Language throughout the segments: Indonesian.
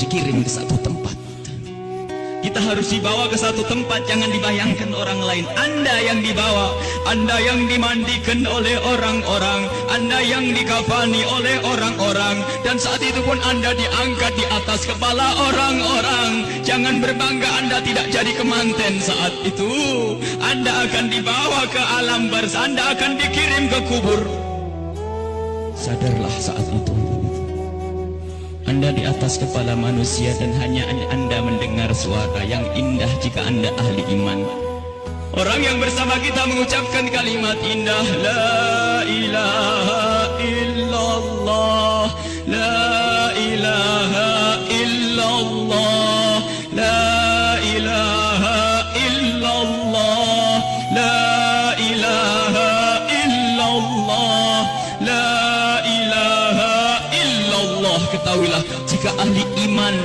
dikirim ke satu tempat. Kita harus dibawa ke satu tempat, jangan dibayangkan orang lain. Anda yang dibawa, Anda yang dimandikan oleh orang-orang, Anda yang dikafani oleh orang-orang, dan saat itu pun Anda diangkat di atas kepala orang-orang. Jangan berbangga Anda tidak jadi kemanten saat itu. Anda akan dibawa ke alam barzah, Anda akan dikirim ke kubur. Sadarlah saat itu Anda di atas kepala manusia, dan hanya Anda mendengar suara yang indah jika Anda ahli iman. Orang yang bersama kita mengucapkan kalimat indah, La ilaha illallah, La ilaha illallah, La ilaha illallah, La ilaha illallah, La ilaha illallah. Ketahuilah, jika ahli iman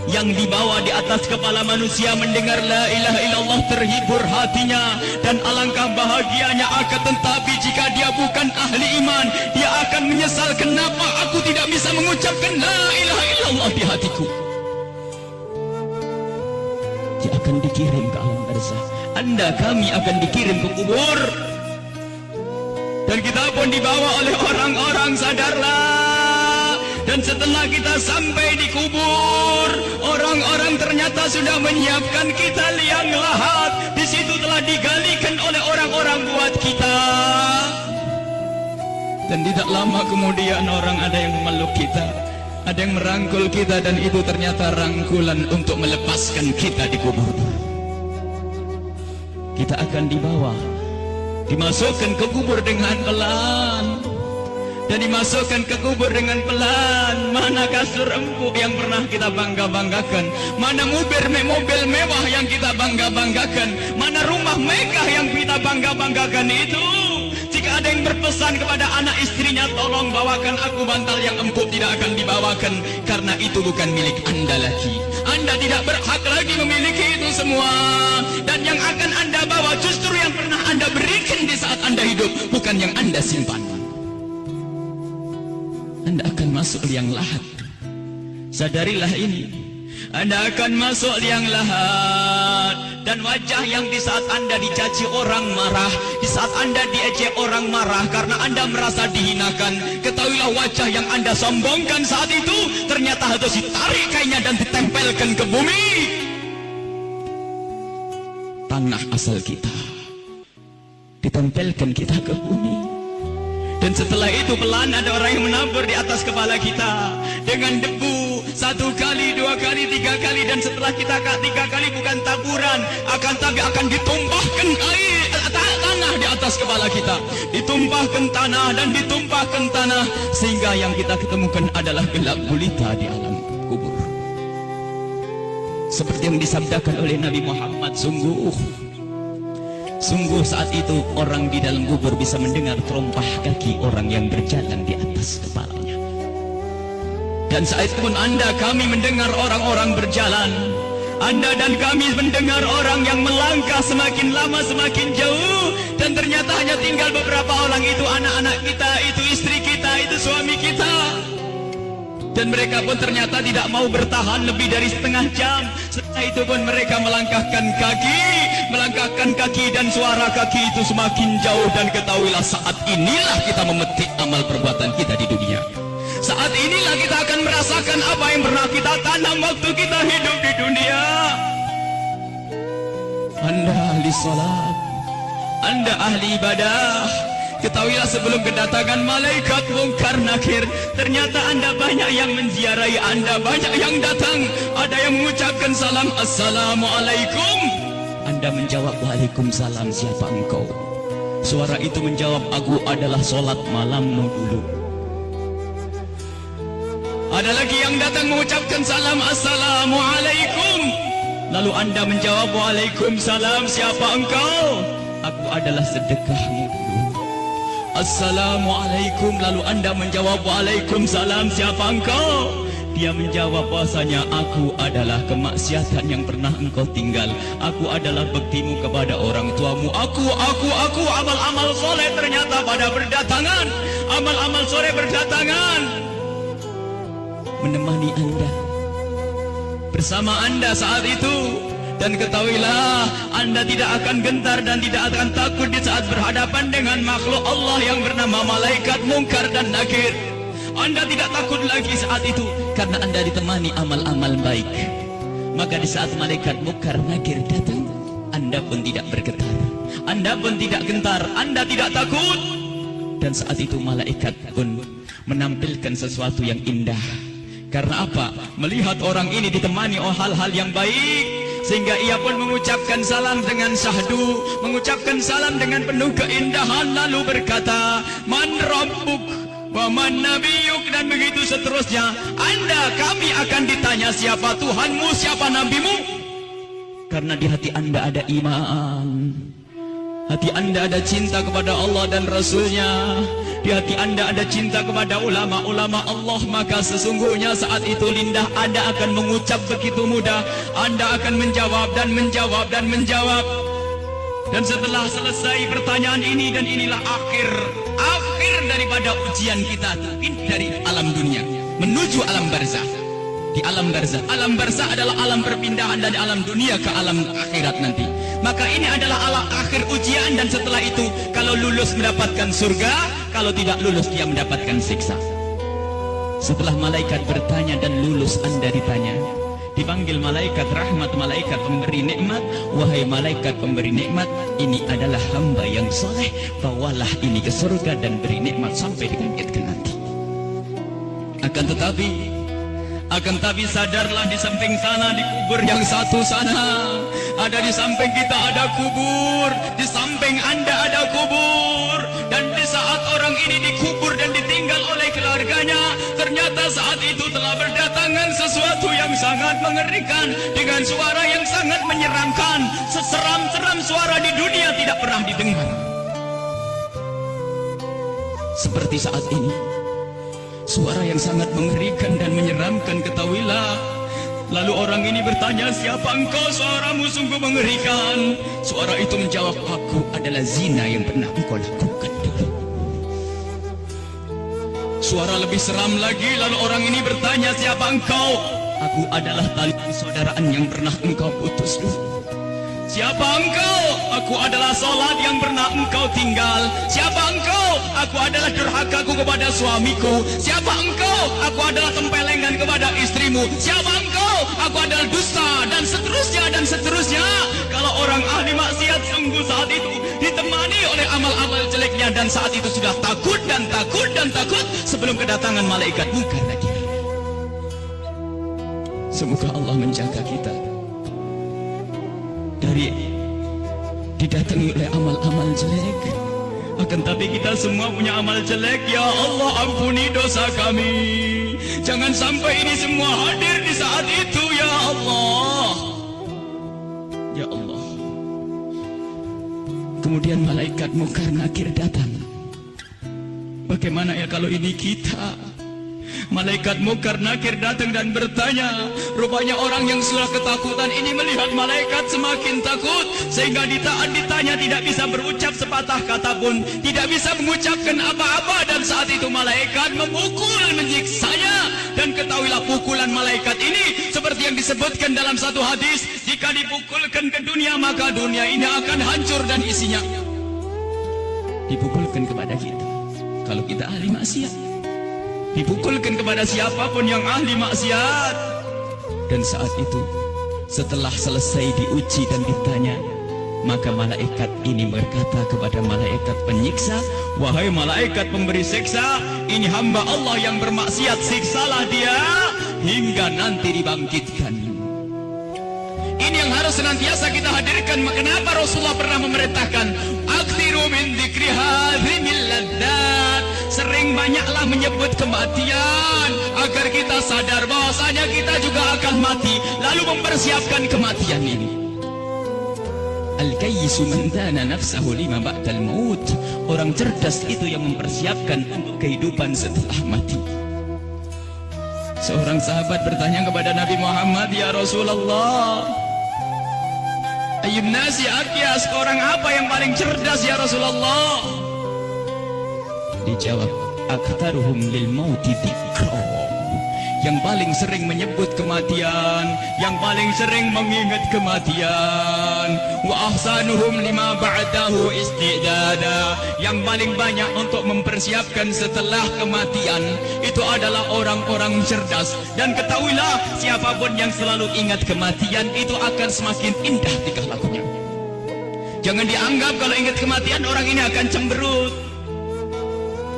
yang dibawa di atas kepala manusia mendengar la ilaha illallah, terhibur hatinya dan alangkah bahagianya. Akan tetapi jika dia bukan ahli iman, dia akan menyesal, kenapa aku tidak bisa mengucapkan la ilaha illallah di hatiku. Dia akan dikirim ke alam barzah. Anda, kami akan dikirim ke kubur, dan kita pun dibawa oleh orang-orang. Sadarlah. Dan setelah kita sampai di kubur, orang-orang ternyata sudah menyiapkan kita liang lahat. Di situ telah digalikan oleh orang-orang buat kita. Dan tidak lama kemudian orang ada yang memeluk kita, ada yang merangkul kita, dan itu ternyata rangkulan untuk melepaskan kita di kubur. Kita akan dibawa, dimasukkan ke kubur dengan pelan. Dan dimasukkan ke kubur dengan pelan. Mana kasur empuk yang pernah kita bangga-banggakan? Mana mobil mewah yang kita bangga-banggakan? Mana rumah megah yang kita bangga-banggakan itu? Jika ada yang berpesan kepada anak istrinya, tolong bawakan aku bantal yang empuk, tidak akan dibawakan, karena itu bukan milik Anda lagi. Anda tidak berhak lagi memiliki itu semua. Dan yang akan Anda bawa justru yang pernah Anda berikan di saat Anda hidup, bukan yang Anda simpan. Anda akan masuk liang lahat. Sadarilah ini. Anda akan masuk liang lahat. Dan wajah yang di saat Anda dicaci orang marah, di saat Anda diejek orang marah karena Anda merasa dihinakan, ketahuilah wajah yang Anda sombongkan saat itu ternyata harus ditarik kainnya dan ditempelkan ke bumi. Tanah asal kita ditempelkan kita ke bumi. Dan setelah itu pelan ada orang yang menabur di atas kepala kita dengan debu, 1 kali, 2 kali, 3 kali, dan setelah kita 3 kali bukan taburan, akan ditumpahkan air tanah di atas kepala kita, ditumpahkan tanah dan ditumpahkan tanah, sehingga yang kita ketemukan adalah gelap gulita di alam kubur. Seperti yang disabdakan oleh Nabi Muhammad, sungguh saat itu orang di dalam kubur bisa mendengar terompah kaki orang yang berjalan di atas kepalanya. Dan saat itu pun Anda, kami mendengar orang-orang berjalan. Anda dan kami mendengar orang yang melangkah semakin lama semakin jauh. Dan ternyata hanya tinggal beberapa orang, itu anak-anak kita, itu istri kita, itu suami kita. Dan mereka pun ternyata tidak mau bertahan lebih dari setengah jam. Setelah itu pun mereka melangkahkan kaki, dan suara kaki itu semakin jauh. Dan ketahuilah, saat inilah kita memetik amal perbuatan kita di dunia. Saat inilah kita akan merasakan apa yang pernah kita tanam waktu kita hidup di dunia. Anda ahli salat, Anda ahli ibadah, ketahuilah sebelum kedatangan malaikat mungkar nakir, ternyata Anda banyak yang menziarahi Anda, banyak yang datang. Ada yang mengucapkan salam, Assalamualaikum. Anda menjawab, Waalaikumsalam, siapa engkau? Suara itu menjawab, aku adalah solat malammu dulu. Ada lagi yang datang mengucapkan salam, Assalamualaikum. Lalu Anda menjawab, Waalaikumsalam, siapa engkau? Aku adalah sedekahmu dulu. Assalamualaikum. Lalu Anda menjawab, Waalaikumsalam, siapa engkau? Dia menjawab bahasanya, aku adalah kemaksiatan yang pernah engkau tinggal. Aku adalah baktimu kepada orang tuamu. Aku, amal-amal soleh ternyata pada berdatangan. Amal-amal soleh berdatangan menemani Anda. bersama Anda saat itu. Dan ketahuilah, Anda tidak akan gentar dan tidak akan takut di saat berhadapan dengan makhluk Allah yang bernama malaikat Munkar dan Nakir. Anda tidak takut lagi saat itu karena Anda ditemani amal-amal baik. Maka di saat malaikat Munkar Nakir datang, Anda pun tidak bergetar, Anda pun tidak gentar, Anda tidak takut. Dan saat itu malaikat pun menampilkan sesuatu yang indah. Karena apa? Melihat orang ini ditemani oleh hal-hal yang baik, sehingga ia pun mengucapkan salam dengan syahdu, mengucapkan salam dengan penuh keindahan, lalu berkata, Man Rabbuk wa man nabiyuk, dan begitu seterusnya. Anda, kami akan ditanya siapa Tuhanmu, siapa nabimu. Karena di hati Anda ada iman, hati Anda ada cinta kepada Allah dan Rasulnya, di hati Anda ada cinta kepada ulama-ulama Allah. Maka sesungguhnya saat itu Lindah, Anda akan mengucap begitu mudah, Anda akan menjawab dan menjawab dan menjawab. Dan setelah selesai pertanyaan ini, dan inilah akhir daripada ujian kita dari alam dunia menuju alam barzah. Di alam barzah, alam barzah adalah alam perpindahan dari alam dunia ke alam akhirat nanti. Maka ini adalah alam akhir ujian, dan setelah itu kalau lulus mendapatkan surga, kalau tidak lulus dia mendapatkan siksa. Setelah malaikat bertanya dan lulus, Anda ditanya, dipanggil malaikat rahmat, malaikat pemberi nikmat. Wahai malaikat pemberi nikmat, ini adalah hamba yang soleh, bawalah ini ke surga dan beri nikmat sampai dibangkitkan nanti. Akan tapi sadarlah, di samping sana, di kubur yang satu sana, ada di samping kita ada kubur, di samping Anda ada kubur. Dan di saat orang ini dikubur dan ditinggal oleh keluarganya, ternyata saat itu telah berdatangan sesuatu yang sangat mengerikan, dengan suara yang sangat menyeramkan. Seseram-seram suara di dunia tidak pernah didengar seperti saat ini. Suara yang sangat mengerikan dan menyeramkan, ketahuilah. Lalu orang ini bertanya, siapa engkau? Suaramu sungguh mengerikan. Suara itu menjawab, aku adalah zina yang pernah engkau lakukan dulu. Suara lebih seram lagi, lalu orang ini bertanya, siapa engkau? Aku adalah tali persaudaraan yang pernah engkau putus dulu. Siapa engkau? Aku adalah salat yang pernah engkau tinggal. Siapa engkau? Aku adalah durhakaku kepada suamiku. Siapa engkau? Aku adalah tempelengan kepada istrimu. Siapa engkau? Aku adalah dusta, dan seterusnya dan seterusnya. Kalau orang ahli maksiat sungguh saat itu ditemani oleh amal-amal jeleknya, dan saat itu sudah takut dan takut dan takut sebelum kedatangan malaikat Munkar Nakir. Semoga Allah menjaga kita dari didatangi oleh amal-amal jelek. Akan tapi kita semua punya amal jelek. Ya Allah, ampuni dosa kami. Jangan sampai ini semua hadir di saat itu, ya Allah. Ya Allah. Kemudian malaikat Munkar Nakir datang. Bagaimana ya kalau ini kita? Malaikat Munkar Nakir datang dan bertanya. Rupanya orang yang sudah ketakutan ini melihat malaikat semakin takut, sehingga ditanya tidak bisa berucap sepatah kata pun, tidak bisa mengucapkan apa-apa. Dan saat itu malaikat memukul, menyiksanya. Dan ketahuilah, pukulan malaikat ini seperti yang disebutkan dalam satu hadis, jika dipukulkan ke dunia, maka dunia ini akan hancur dan isinya. Dipukulkan kepada kita kalau kita ahli maksiat, dipukulkan kepada siapapun yang ahli maksiat. Dan saat itu setelah selesai diuji dan ditanya, maka malaikat ini berkata kepada malaikat penyiksa, wahai malaikat pemberi siksa, ini hamba Allah yang bermaksiat, siksalah dia hingga nanti dibangkitkan. Ini yang harus senantiasa kita hadirkan. Kenapa Rasulullah pernah memerintahkan, aktsiru min dzikri hadzimil ladzat, sering banyaklah menyebut kematian, agar kita sadar bahwasanya kita juga akan mati, lalu mempersiapkan kematian ini. Al-kayyisu man dana nafsahu lima ba'dal maut. Orang cerdas itu yang mempersiapkan untuk kehidupan setelah mati. Seorang sahabat bertanya kepada Nabi Muhammad, ya Rasulullah, ayyun nasi akyas, orang apa yang paling cerdas ya Rasulullah? Dijawab, aktaruhum lil mauti dzikra, yang paling sering menyebut kematian, yang paling sering mengingat kematian. Wa ahsanuhum lima ba'dahu istidada, yang paling banyak untuk mempersiapkan setelah kematian itu adalah orang-orang cerdas. Dan ketahuilah, siapapun yang selalu ingat kematian itu akan semakin indah tingkah lakunya. Jangan dianggap kalau ingat kematian orang ini akan cemberut.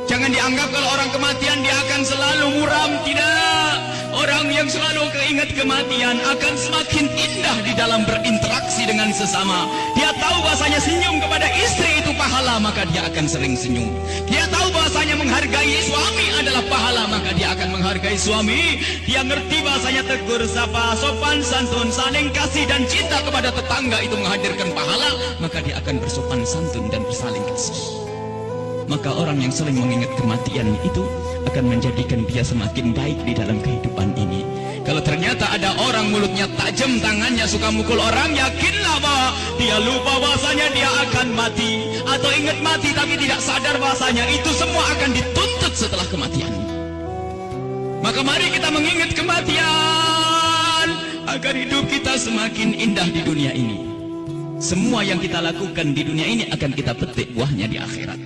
Jangan dianggap kalau orang kematian dia akan selalu muram. Tidak. Orang yang selalu keingat kematian akan semakin indah di dalam berinteraksi dengan sesama. Dia tahu bahasanya senyum kepada istri itu pahala, maka dia akan sering senyum. Dia tahu bahasanya menghargai suami adalah pahala, maka dia akan menghargai suami. Dia ngerti bahasanya tegur sapa, sopan santun, saling kasih dan cinta kepada tetangga itu menghadirkan pahala, maka dia akan bersopan santun dan bersaling kasih. Maka orang yang sering mengingat kematian itu akan menjadikan dia semakin baik di dalam kehidupan ini. Kalau ternyata ada orang mulutnya tajam, tangannya suka mukul orang, yakinlah bahwa dia lupa bahasanya dia akan mati. Atau ingat mati tapi tidak sadar bahasanya itu semua akan dituntut setelah kematian. Maka mari kita mengingat kematian agar hidup kita semakin indah di dunia ini. Semua yang kita lakukan di dunia ini akan kita petik buahnya di akhirat.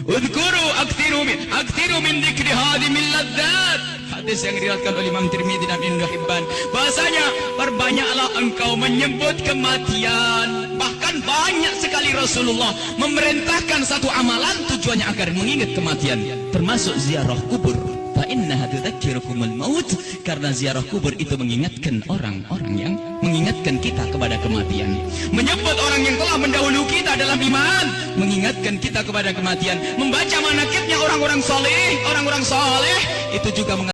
Udhkuru aktiru min dzikri hadimil ladzat. Hadis yang diriwayatkan oleh Imam Tirmidzi dan Ibnu Hibban. Bahasanya, perbanyaklah engkau menyebut kematian. Bahkan banyak sekali Rasulullah memerintahkan satu amalan tujuannya agar mengingat kematian, termasuk ziarah kubur. Fa innaha tudzakirukumul maut, karena ziarah kubur itu mengingatkan orang-orang yang mengingatkan kita kepada kematian. Menyebut orang yang telah mendahului kita dalam iman, mengingatkan kita kepada kematian. Membaca manaqibnya orang-orang saleh itu juga